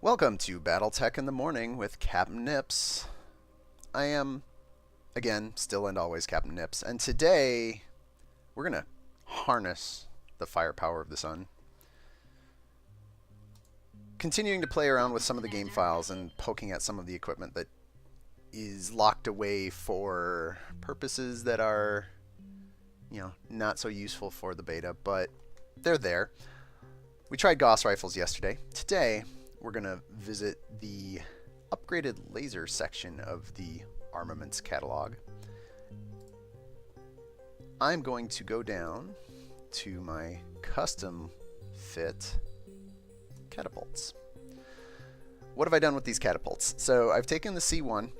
Welcome to BattleTech in the Morning with Captain Nips. I am, again, still and always Captain Nips, and today we're going to harness the firepower of the sun. Continuing to play around with some of the game files and poking at some of the equipment that is locked away for purposes that are, not so useful for the beta, but they're there. We tried Gauss rifles yesterday. Today, we're going to visit the upgraded laser section of the armaments catalog. I'm going to go down to my custom fit catapults. What have I done with these catapults? So I've taken the C1,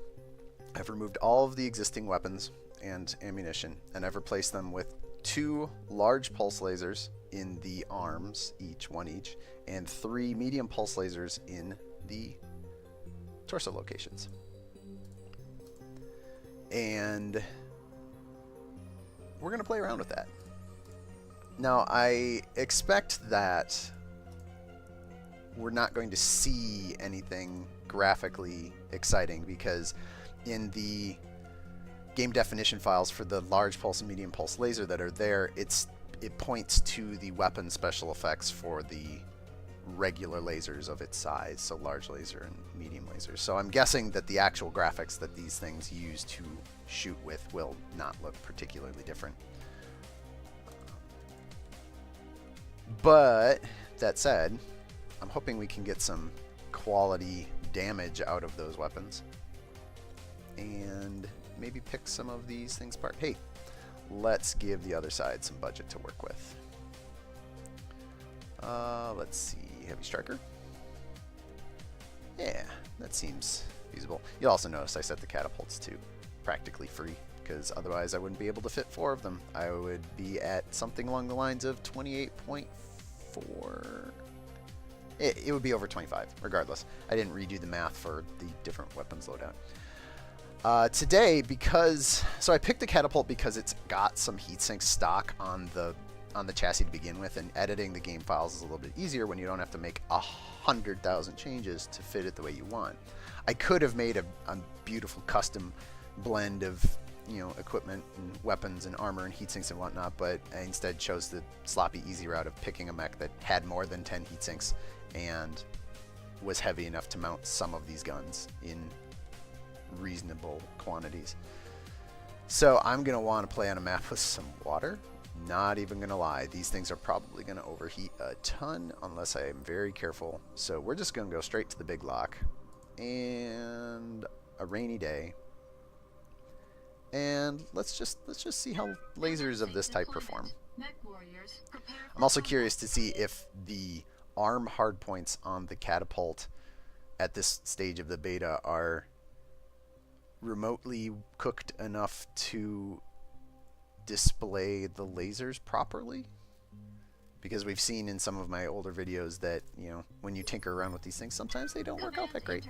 I've removed all of the existing weapons and ammunition, and I've replaced them with two large pulse lasers in the arms, one each, and three medium pulse lasers in the torso locations. And we're going to play around with that. Now, I expect that we're not going to see anything graphically exciting because in the game definition files for the large pulse and medium pulse laser that are there, it points to the weapon special effects for the regular lasers of its size, so large laser and medium laser. So I'm guessing that the actual graphics that these things use to shoot with will not look particularly different. But that said, I'm hoping we can get some quality damage out of those weapons and maybe pick some of these things apart. Hey, let's give the other side some budget to work with. Let's see, heavy striker. Yeah, that seems feasible. You'll also notice I set the catapults to practically free because otherwise I wouldn't be able to fit 4 of them. I would be at something along the lines of 28.4. It would be over 25 regardless. I didn't redo the math for the different weapons loadout. Today, so I picked the catapult because it's got some heatsink stock on the chassis to begin with, and editing the game files is a little bit easier when you don't have to make 100,000 changes to fit it the way you want. I could have made a beautiful custom blend of equipment and weapons and armor and heatsinks and whatnot, but I instead chose the sloppy, easy route of picking a mech that had more than 10 heatsinks and was heavy enough to mount some of these guns in reasonable quantities. So I'm going to want to play on a map with some water. Not even going to lie, these things are probably going to overheat a ton unless I am very careful. So we're just going to go straight to the big lock and a rainy day. And let's just see how lasers of this type perform. I'm also curious to see if the arm hardpoints on the catapult at this stage of the beta are remotely cooked enough to display the lasers properly, because we've seen in some of my older videos that when you tinker around with these things, sometimes they don't work out that great.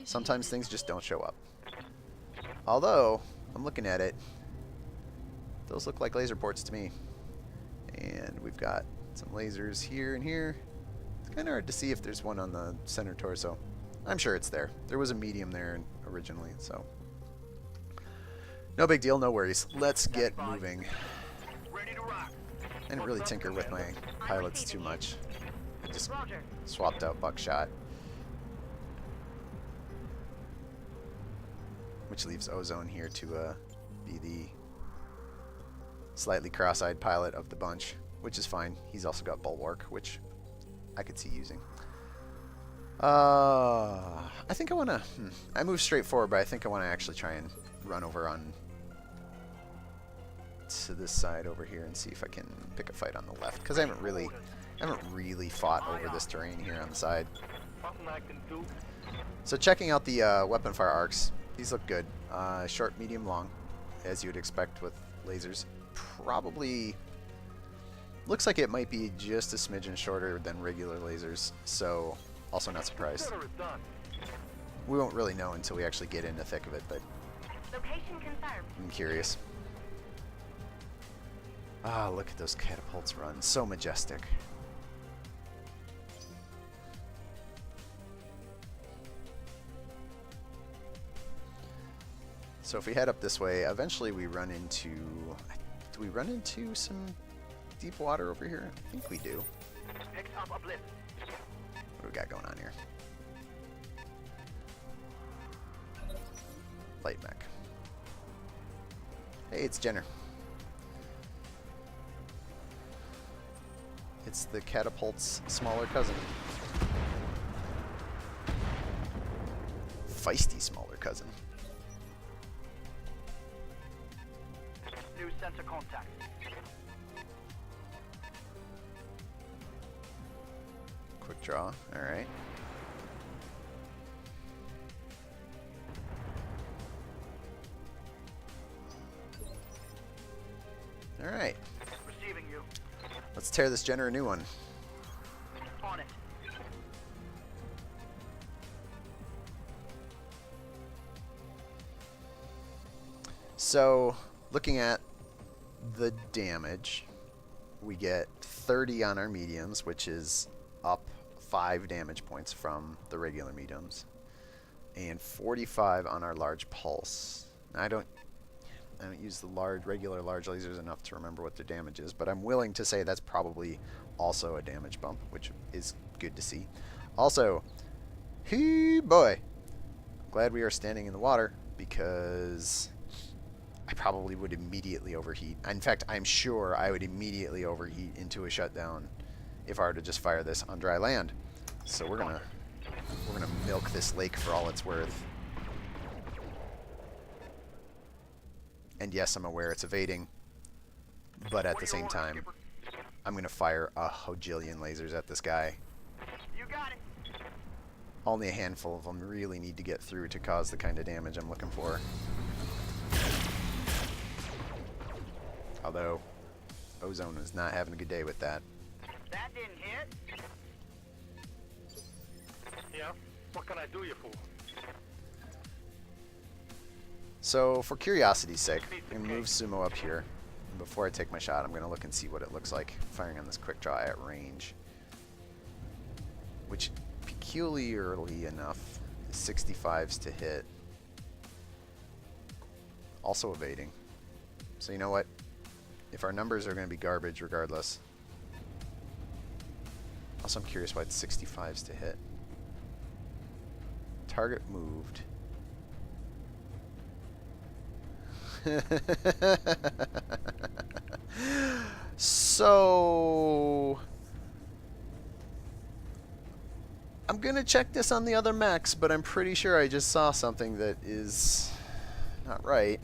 Sometimes things just don't show up. Although I'm looking at it, those look like laser ports to me, and we've got some lasers here and here. It's kind of hard to see if there's one on the center torso. I'm sure it's there. There was a medium there originally, so no big deal, no worries. Let's get moving. I didn't really tinker with my pilots too much. I just swapped out buckshot, which leaves Ozone here to be the slightly cross-eyed pilot of the bunch, which is fine. He's also got Bulwark, which I could see using. I think I want to... I move straight forward, but I think I want to actually try and run over on to this side over here and see if I can pick a fight on the left, because I haven't really fought over this terrain here on the side. So checking out the weapon fire arcs, these look good. Short, medium, long, as you would expect with lasers. Probably looks like it might be just a smidgen shorter than regular lasers, so also not surprised. We won't really know until we actually get in the thick of it, but I'm curious. Ah, look at those catapults run. So majestic. So if we head up this way, eventually we run into... Do we run into some deep water over here? I think we do. What do we got going on here? Light mech. Hey, it's Jenner. It's the catapult's smaller cousin. Feisty smaller cousin. New sensor contact. Quick draw. All right. All right. Receiving you. Let's tear this Jenner a new one. On it. So, looking at the damage, we get 30 on our mediums, which is up 5 damage points from the regular mediums, and 45 on our large pulse. Now, I don't use the regular large lasers enough to remember what their damage is, but I'm willing to say that's probably also a damage bump, which is good to see. Also, hey boy, glad we are standing in the water, because I probably would immediately overheat. In fact, I'm sure I would immediately overheat into a shutdown if I were to just fire this on dry land. So we're gonna milk this lake for all it's worth. And yes, I'm aware it's evading, but at the same time, I'm gonna fire a hojillion lasers at this guy. You got it. Only a handful of them really need to get through to cause the kind of damage I'm looking for. Although, Ozone is not having a good day with that. That didn't hit. Yeah? What can I do you for? So, for curiosity's sake, I'm going to move Sumo up here. And before I take my shot, I'm going to look and see what it looks like firing on this quick draw at range. Which, peculiarly enough, is 65s to hit. Also evading. So you know what? If our numbers are going to be garbage regardless. Also, I'm curious why it's 65s to hit. Target moved. So I'm gonna check this on the other mechs, but I'm pretty sure I just saw something that is not right.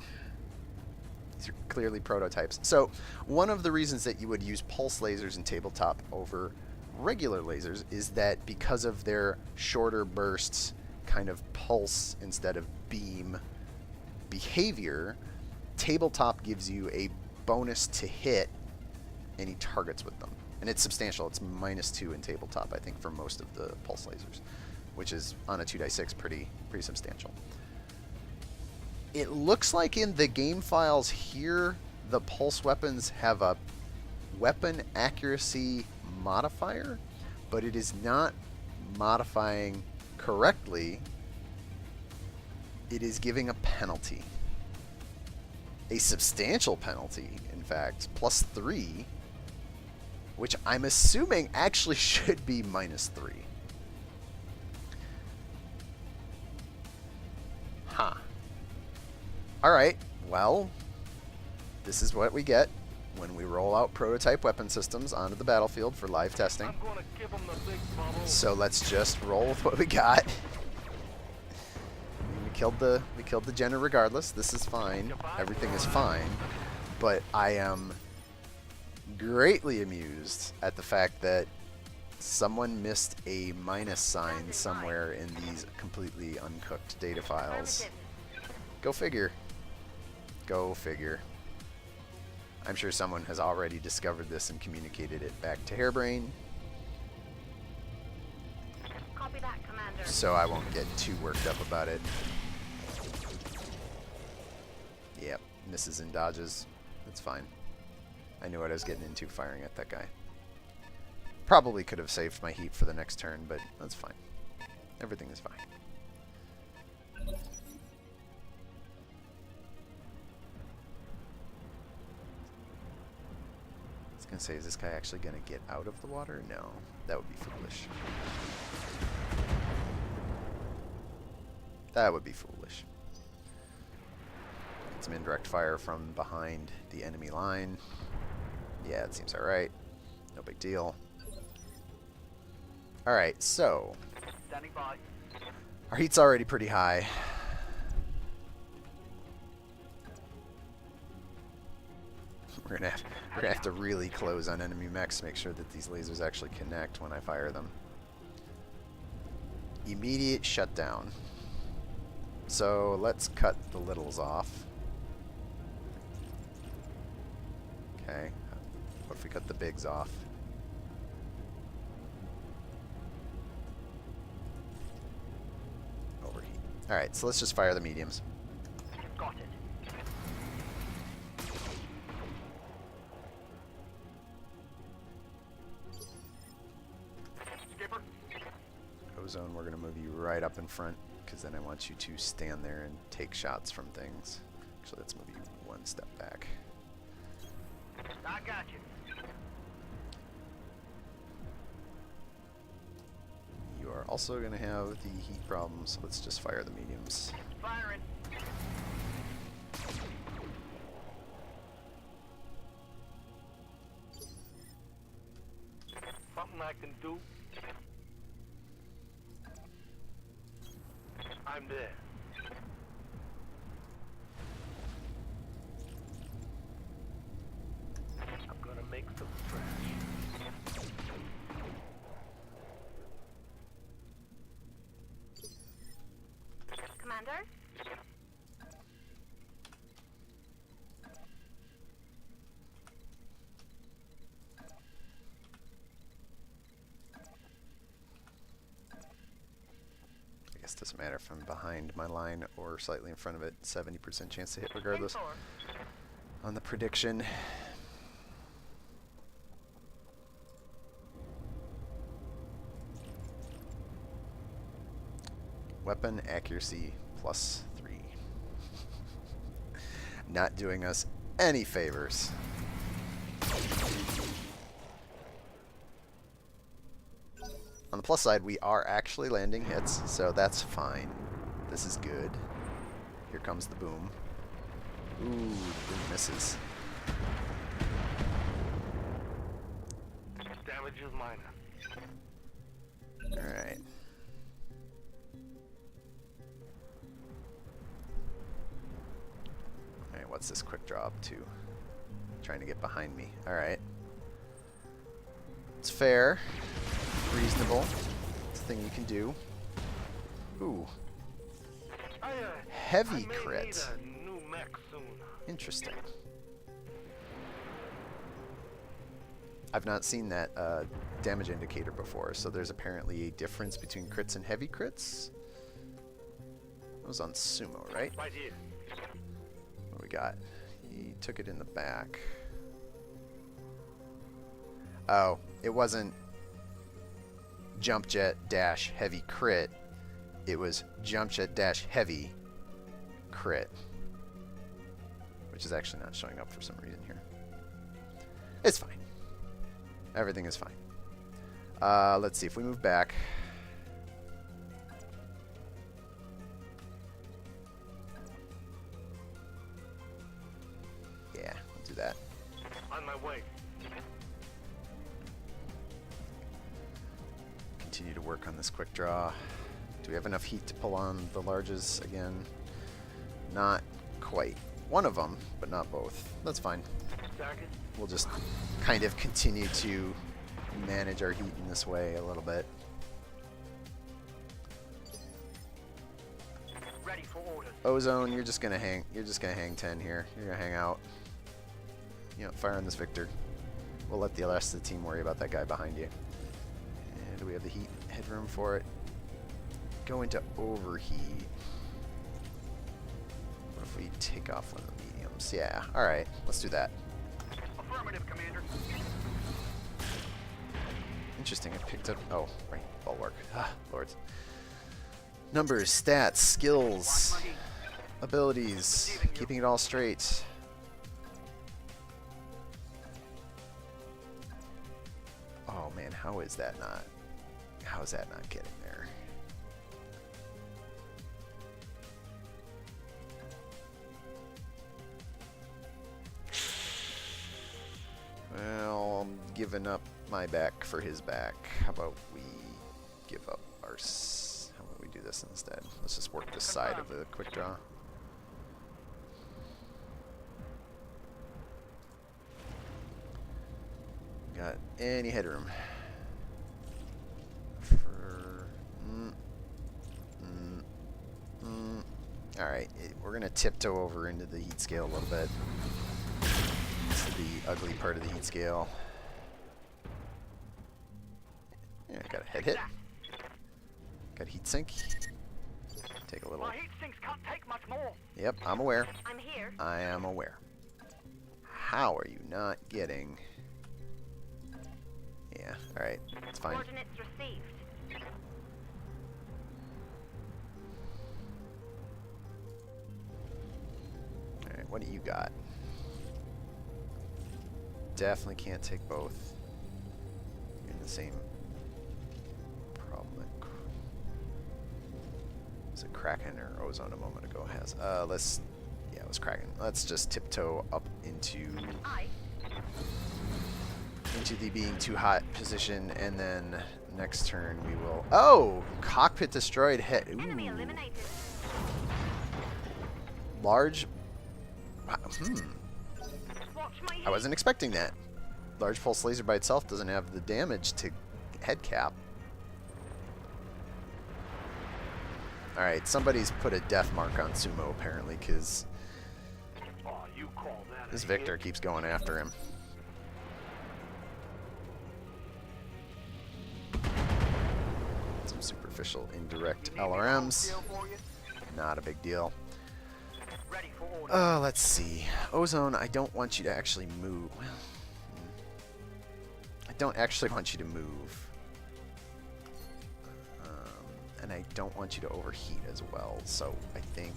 These are clearly prototypes. So one of the reasons that you would use pulse lasers in tabletop over regular lasers is that because of their shorter bursts, kind of pulse instead of beam behavior, tabletop gives you a bonus to hit any targets with them. And it's substantial. It's -2 in tabletop, I think, for most of the pulse lasers, which is on a 2x6 pretty substantial. It looks like in the game files here, the pulse weapons have a weapon accuracy modifier, but it is not modifying correctly. It is giving a penalty. A substantial penalty, in fact, +3, which I'm assuming actually should be -3. Huh. Alright, well, this is what we get when we roll out prototype weapon systems onto the battlefield for live testing. I'm gonna give him the big bubble. So let's just roll with what we got. We killed the Jenner regardless. This is fine. Everything is fine. But I am greatly amused at the fact that someone missed a minus sign somewhere in these completely uncooked data files. Go figure. Go figure. I'm sure someone has already discovered this and communicated it back to Hairbrain. Copy that, Commander. So I won't get too worked up about it. Yep, misses and dodges. That's fine. I knew what I was getting into firing at that guy. Probably could have saved my heat for the next turn, but that's fine. Everything is fine. gonna say, is this guy actually gonna get out of the water? No, that would be foolish. That would be foolish. Get some indirect fire from behind the enemy line. Yeah, it seems alright. No big deal. Alright, so Standing by. our heat's already pretty high. We're gonna have to really close on enemy mechs to make sure that these lasers actually connect when I fire them. Immediate shutdown. So let's cut the littles off. Okay. What if we cut the bigs off? Overheat. Alright, so let's just fire the mediums. Got it. Skipper. Ozone, we're going to move you right up in front, because then I want you to stand there and take shots from things. Actually, let's move you one step back. I got you. You are also going to have the heat problem, so let's just fire the mediums. Firing. Something I can do? I'm there. I'm gonna make some trash. Commander? I guess it doesn't matter if I'm behind my line or slightly in front of it. 70% chance to hit regardless on the prediction. Weapon accuracy +3. Not doing us any favors. On the plus side, we are actually landing hits, so that's fine. This is good. Here comes the boom. Ooh, the boom misses. Damage is minor. Alright. Alright, what's this quick draw up to? Trying to get behind me. Alright. It's fair. Reasonable. It's a thing you can do. Ooh. Heavy I may crit. need a new mech soon. Interesting. I've not seen that damage indicator before, so there's apparently a difference between crits and heavy crits. That was on Sumo, right? Right here. What do we got? He took it in the back. Oh, it wasn't jump jet dash heavy crit. It was jump jet dash heavy crit, which is actually not showing up for some reason here. It's fine. Everything is fine. Let's see if we move back. Yeah, we'll do that. On my way. Continue to work on this quick draw. Do we have enough heat to pull on the larges again? Not quite. One of them, but not both. That's fine. Target. We'll just kind of continue to manage our heat in this way a little bit. Ready for orders. Ozone, you're just gonna hang. You're just gonna hang 10 here. You're gonna hang out. You know, fire on this Victor. We'll let the rest of the team worry about that guy behind you. And do we have the heat headroom for it? Go into overheat. What if we take off one of the mediums? Yeah. All right. Let's do that. Affirmative, Commander. Interesting. I picked up. Oh, right. Bulwark. Ah, lords. Numbers, stats, skills, Watch my heat. abilities. Keeping it all straight. Oh man, how is that not getting there? Well, I'm giving up my back for his back. How about we give up our... How about we do this instead? Let's just work this side of the quick draw. Got any headroom? For... Alright, we're gonna tiptoe over into the heat scale a little bit. This is the ugly part of the heat scale. Yeah, got a head hit. Got heat sink. Take a little. My heat sinks can't take much more. Yep, I'm aware. I'm here. I am aware. How are you not getting? Yeah, alright, it's fine. Coordinates received. Alright, what do you got? Definitely can't take both. You're in the same problem that was it Kraken or Ozone a moment ago has. Yeah, it was Kraken. Let's just tiptoe up into the being too hot position, and then next turn we will... Oh! Cockpit destroyed hit. Enemy Ooh. eliminated. Large... Watch my I wasn't expecting that. Large pulse laser by itself doesn't have the damage to head cap. Alright, somebody's put a death mark on Sumo apparently, because Oh, you call that this Victor keeps going after him. Some superficial indirect LRMs. Not a big deal. Ready for order. Let's see. Ozone, I don't want you to actually move. Well, I don't actually want you to move. And I don't want you to overheat as well. So I think...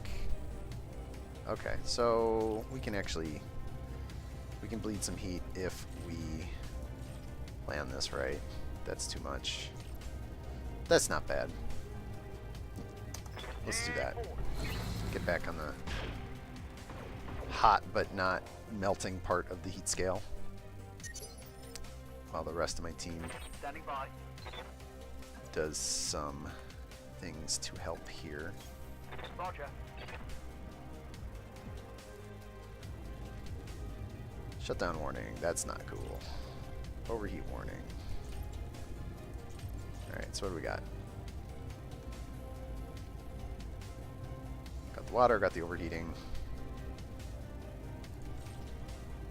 Okay, so we can actually... We can bleed some heat if we land this right. That's too much. That's not bad. Let's do that. Get back on the hot but not melting part of the heat scale, while the rest of my team Standing by. does some things to help here. Roger. Shutdown warning, that's not cool. Overheat warning. Alright, so what do we got? Got the water, got the overheating.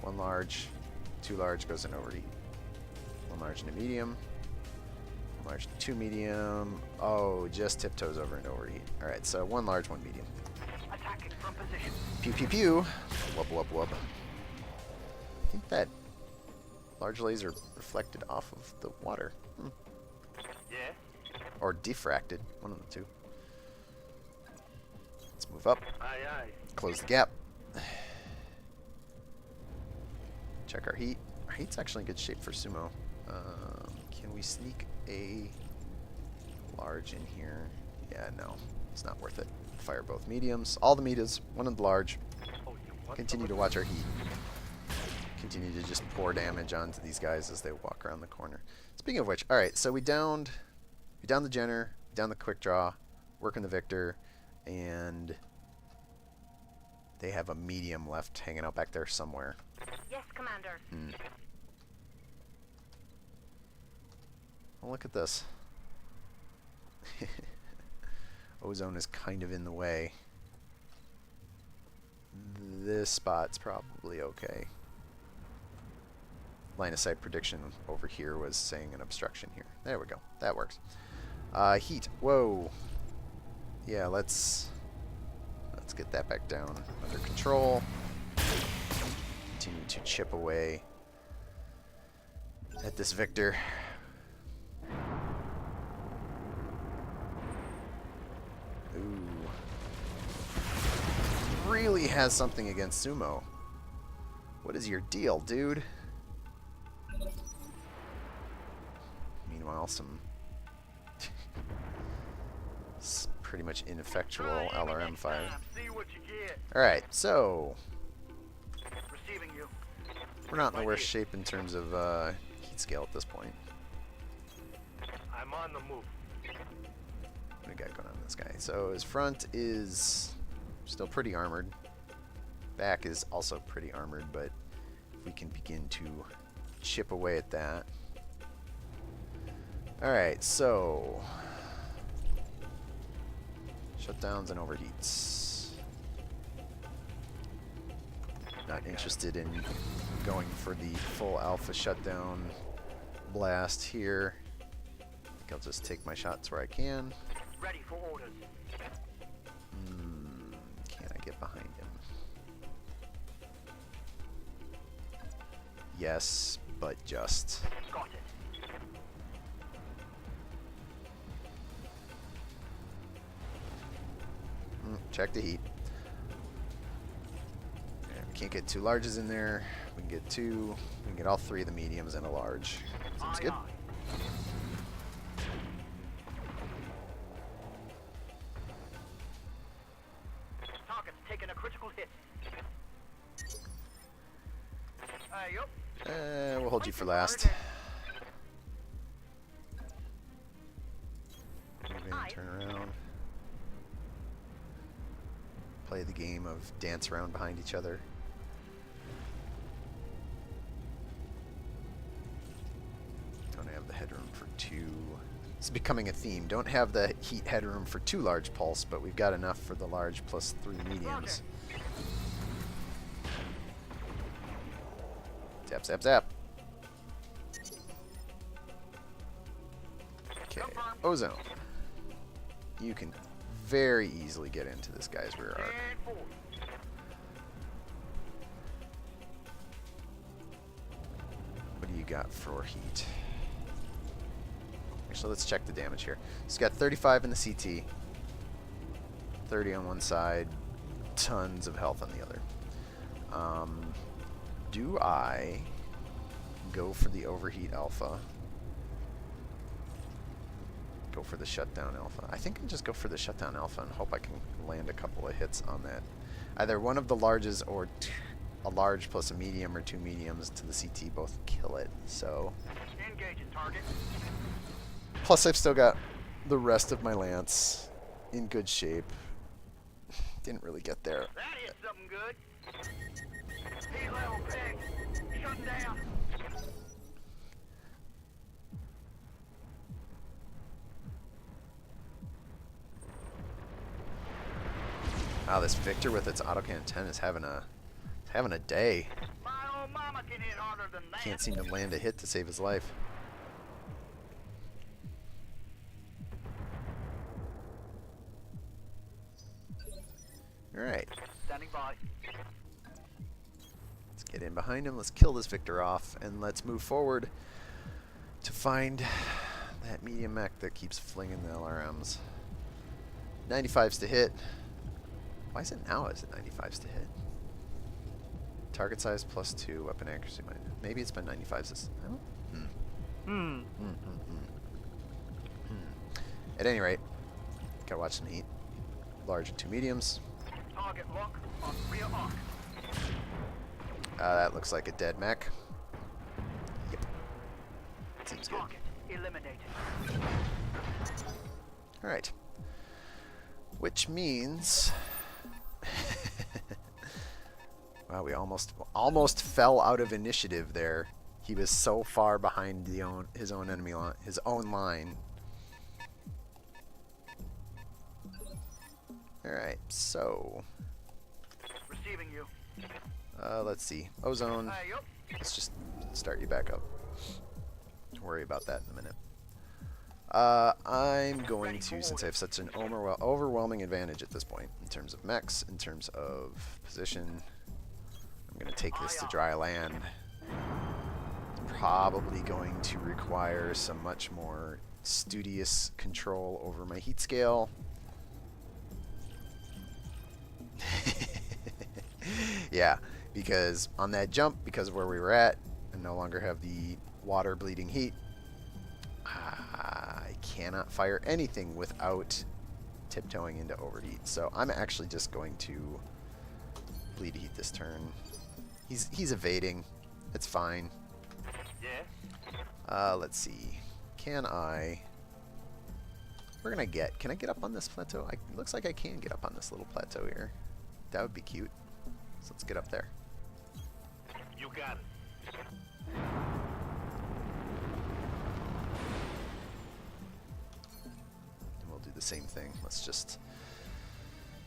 One large, two large goes in overheat. One large and a medium. One large and two medium. Oh, just tiptoes over into overheat. Alright, so one large, one medium. Attacking from position. Pew pew pew. Wub wub wub. I think that large laser reflected off of the water. Yeah. Or diffracted. One of the two. Let's move up. Aye, aye. Close the gap. Check our heat. Our heat's actually in good shape for Sumo. Can we sneak a large in here? Yeah, no. It's not worth it. Fire both mediums. All the mediums. One of the large. Oh, you what? Continue to watch our heat. Continue to just pour damage onto these guys as they walk around the corner. Speaking of which, alright, so we downed the Jenner, downed the quick draw, working the Victor, and they have a medium left hanging out back there somewhere. Yes, Commander. Well, look at this. Ozone is kind of in the way. This spot's probably okay. Line of sight prediction over here was saying an obstruction here. There we go. That works. Heat. Whoa. Yeah, let's get that back down under control. Continue to chip away at this Victor. Ooh. Really has something against Sumo. What is your deal, dude? Meanwhile, some pretty much ineffectual LRM fire. See what you get. Alright, so Receiving you. we're not in the worst shape in terms of heat scale at this point. I'm on the move. What do we got going on with this guy? So his front is still pretty armored. Back is also pretty armored, but if we can begin to chip away at that. Alright, so shutdowns and overheats. Not interested in going for the full alpha shutdown blast here. I think I'll just take my shots where I can. Ready for orders. Can I get behind him? Yes, but just. Got it. Check the heat. Okay, we can't get two larges in there. We can get two. We can get all three of the mediums and a large. Seems good. Target's taking a critical hit. Yup. We'll hold you for last. Move in, turn around. Play the game of dance around behind each other. Don't have the headroom for two. It's becoming a theme. Don't have the heat headroom for two large pulse, but we've got enough for the large plus three mediums. Zap, zap, zap. Okay, ozone. You can very easily get into this guy's rear arc. And forward. What do you got for heat? Actually, let's check the damage here. He's got 35 in the CT, 30 on one side, tons of health on the other. Do I go for the overheat alpha? Go for the shutdown alpha? I think I'll just go for the shutdown alpha and hope I can land a couple of hits on that. Either one of the larges or a large plus a medium or two mediums to the CT both kill it. So Engaging target. plus I've still got the rest of my lance in good shape. Didn't really get there. That is something good. Heat level peg. Shut down. Wow, this Victor with its autocan 10 is having a day. My old mama can hit harder than that. Can't seem to land a hit to save his life. Alright, Standing by. let's get in behind him, let's kill this Victor off, and let's move forward to find that medium mech that keeps flinging the LRMs. 95s to hit. Why is it now is it 95s to hit? Target size plus 2, weapon accuracy minus. Maybe it's been 95s this. I don't. At any rate, gotta watch some heat. Large and two mediums. Target lock on rear arc. That looks like a dead mech. Yep. Seems good. Target eliminated. Alright. Which means wow, we almost fell out of initiative there. He was so far behind his own enemy line, his own line. Alright, so Receiving you. let's see. Ozone. Yup. Let's just start you back up. Don't worry about that in a minute. I'm going to, since I have such an overwhelming advantage at this point, in terms of mechs, in terms of position, I'm going to take this to dry land. It's probably going to require some much more studious control over my heat scale. Yeah, because on that jump, because of where we were at, I no longer have the water bleeding heat. I cannot fire anything without tiptoeing into overheat. So I'm actually just going to bleed heat this turn. He's evading. It's fine. Yeah? Let's see. Can I... Can I get up on this plateau? It looks like I can get up on this little plateau here. That would be cute. So let's get up there. You got it. And we'll do the same thing. Let's just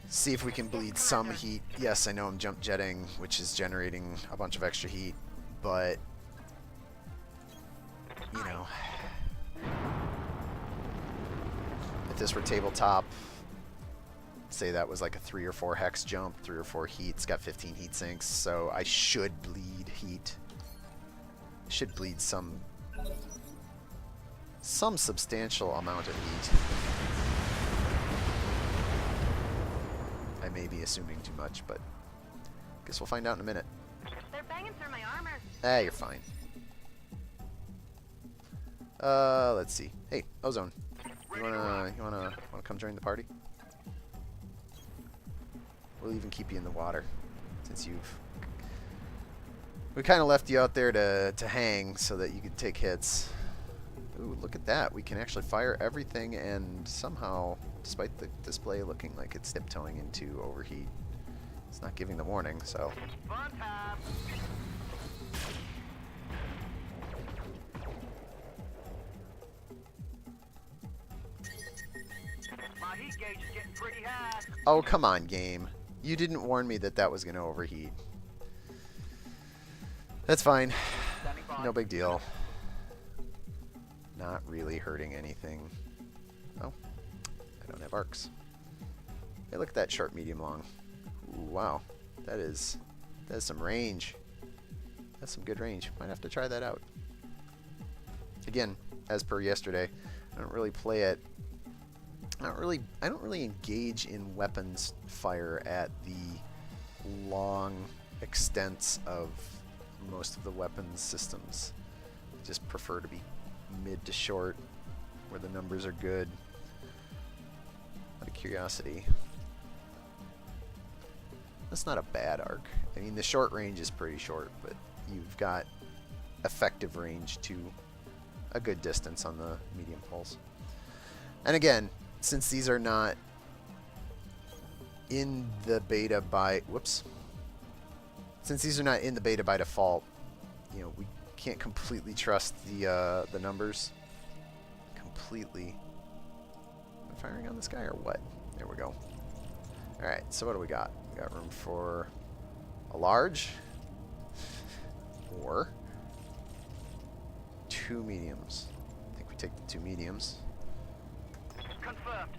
see if we can bleed some heat. Yes, I know I'm jump jetting, which is generating a bunch of extra heat, but you know, if this were tabletop, say that was like a 3 or 4 hex jump, 3 or 4 heat, it's got 15 heat sinks, so I should bleed heat. Should bleed some substantial amount of heat. I may be assuming too much, but guess we'll find out in a minute. They're banging through my armor. Ah, you're fine. Let's see. Hey, Ozone. You wanna come join the party? We'll even keep you in the water, since we kind of left you out there to hang so that you could take hits. Ooh, look at that. We can actually fire everything, and somehow, despite the display looking like it's tiptoeing into overheat, it's not giving the warning, so... Fun time. My heat gauge is getting pretty high. Oh, come on, game. You didn't warn me that that was going to overheat. That's fine. Standing by. No big deal. Not really hurting anything. Oh, I don't have arcs. Hey, look at that short, medium, long. Ooh, wow. That is some range. That's some good range. Might have to try that out. Again, as per yesterday, I don't really play it. I don't really engage in weapons fire at the long extents of most of the weapons systems. I just prefer to be mid to short, where the numbers are good. Out of curiosity, that's not a bad arc. I mean, the short range is pretty short, but you've got effective range to a good distance on the medium pulse. And again, since these are not in the beta by default, you know, we can't completely trust the numbers. Completely. Am I firing on this guy or what? There we go. All right. So what do we got? We got room for a large or 2 mediums. I think we take the 2 mediums. Confirmed.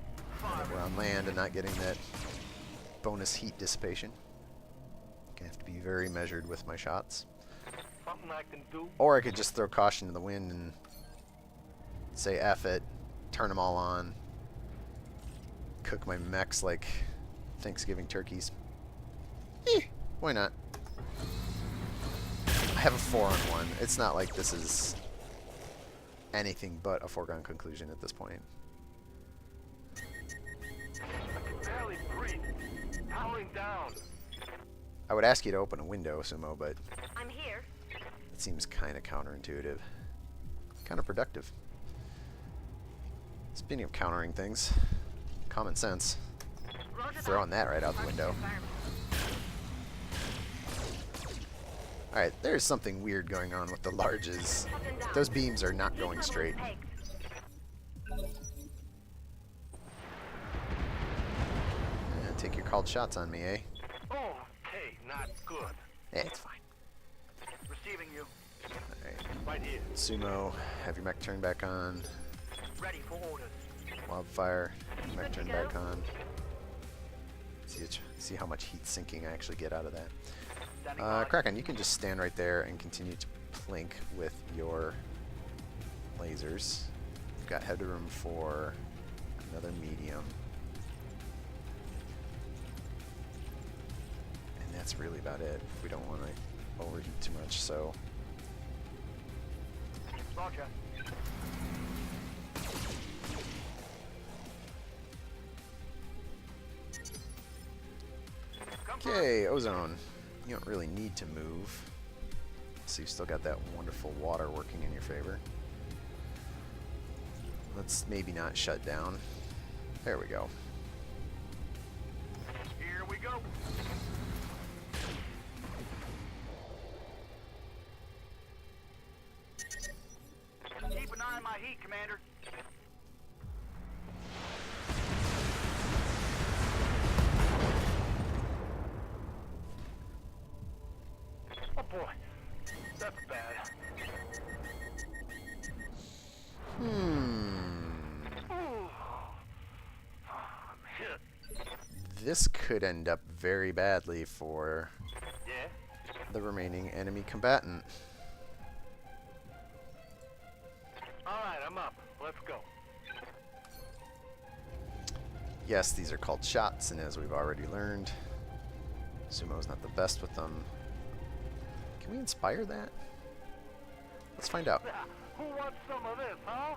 We're on land and not getting that bonus heat dissipation. Gonna have to be very measured with my shots. Something I can do. Or I could just throw caution to the wind and say F it, turn them all on, cook my mechs like Thanksgiving turkeys. Why not? I have a 4-on-1. It's not like this is anything but a foregone conclusion at this point. Barely breathe. Powering down. I would ask you to open a window, Sumo, but I'm here. it seems kind of counterintuitive. Counterproductive. Speaking of countering things, common sense. Roger Throwing that right out the window. Alright, there's something weird going on with the larges. Those beams are not going straight. Take your called shots on me, eh? Okay, not good. Eh, it's fine. Receiving you. Alright. Right here. Sumo, have your mech turned back on. Ready for orders. Wildfire, mech Good to turned go. back on. See how much heat sinking I actually get out of that. Standing by. Kraken, you can just stand right there and continue to plink with your lasers. You've got headroom for another medium. And that's really about it. We don't want to overheat too much, so... Roger. Okay, ozone. You don't really need to move. So you've still got that wonderful water working in your favor. Let's maybe not shut down. There we go. Here we go. Keep an eye on my heat, Commander. Oh boy, that's bad. Ooh. I'm hit. This could end up very badly for Yeah? the remaining enemy combatant. Alright, I'm up. Let's go. Yes, these are called shots, and as we've already learned, Sumo's not the best with them. Can we inspire that? Let's find out. Who wants some of this, huh?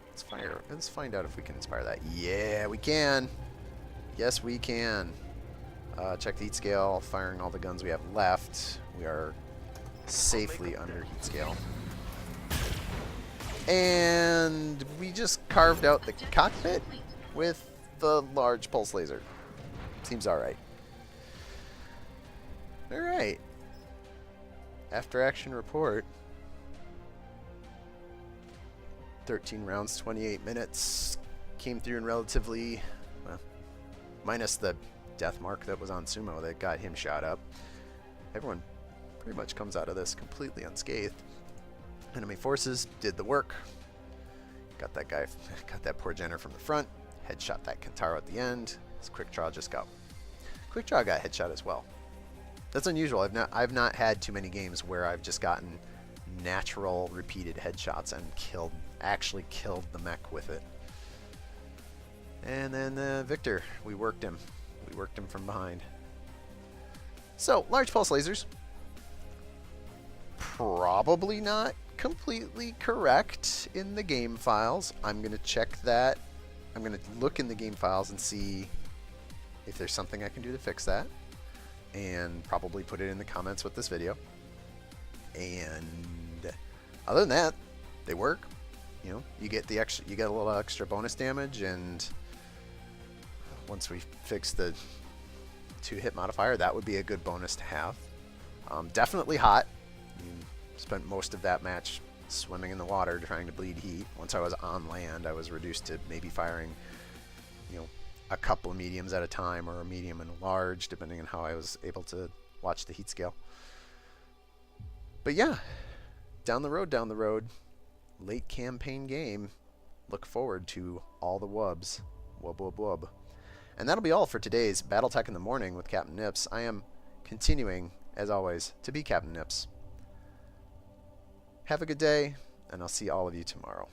Let's find out if we can inspire that. Yeah, we can. Yes, we can. Check the heat scale. Firing all the guns we have left. We are safely under heat scale. And we just carved out the cockpit with the large pulse laser. Seems alright. Alright. After action report. 13 rounds, 28 minutes. Came through in relatively, well, minus the death mark that was on Sumo that got him shot up. Everyone pretty much comes out of this completely unscathed. Enemy forces did the work. Got that guy, got that poor Jenner from the front. Headshot that Kentaro at the end. This Quick Draw just got. Quick Draw got headshot as well. That's unusual. I've not had too many games where I've just gotten natural repeated headshots and actually killed the mech with it. And then Victor, we worked him. We worked him from behind. So, large pulse lasers. Probably not completely correct in the game files. I'm going to check that. I'm going to look in the game files and see if there's something I can do to fix that. And probably put it in the comments with this video. And other than that, they work. You know, you get a little extra bonus damage, and once we fix the 2-hit modifier, that would be a good bonus to have. Definitely hot. You spent most of that match swimming in the water trying to bleed heat. Once I was on land, I was reduced to maybe firing, you know, a couple of mediums at a time, or a medium and a large, depending on how I was able to watch the heat scale. But yeah, down the road, late campaign game. Look forward to all the wubs. Wub, wub, wub. And that'll be all for today's Battletech in the Morning with Captain Nips. I am continuing, as always, to be Captain Nips. Have a good day, and I'll see all of you tomorrow.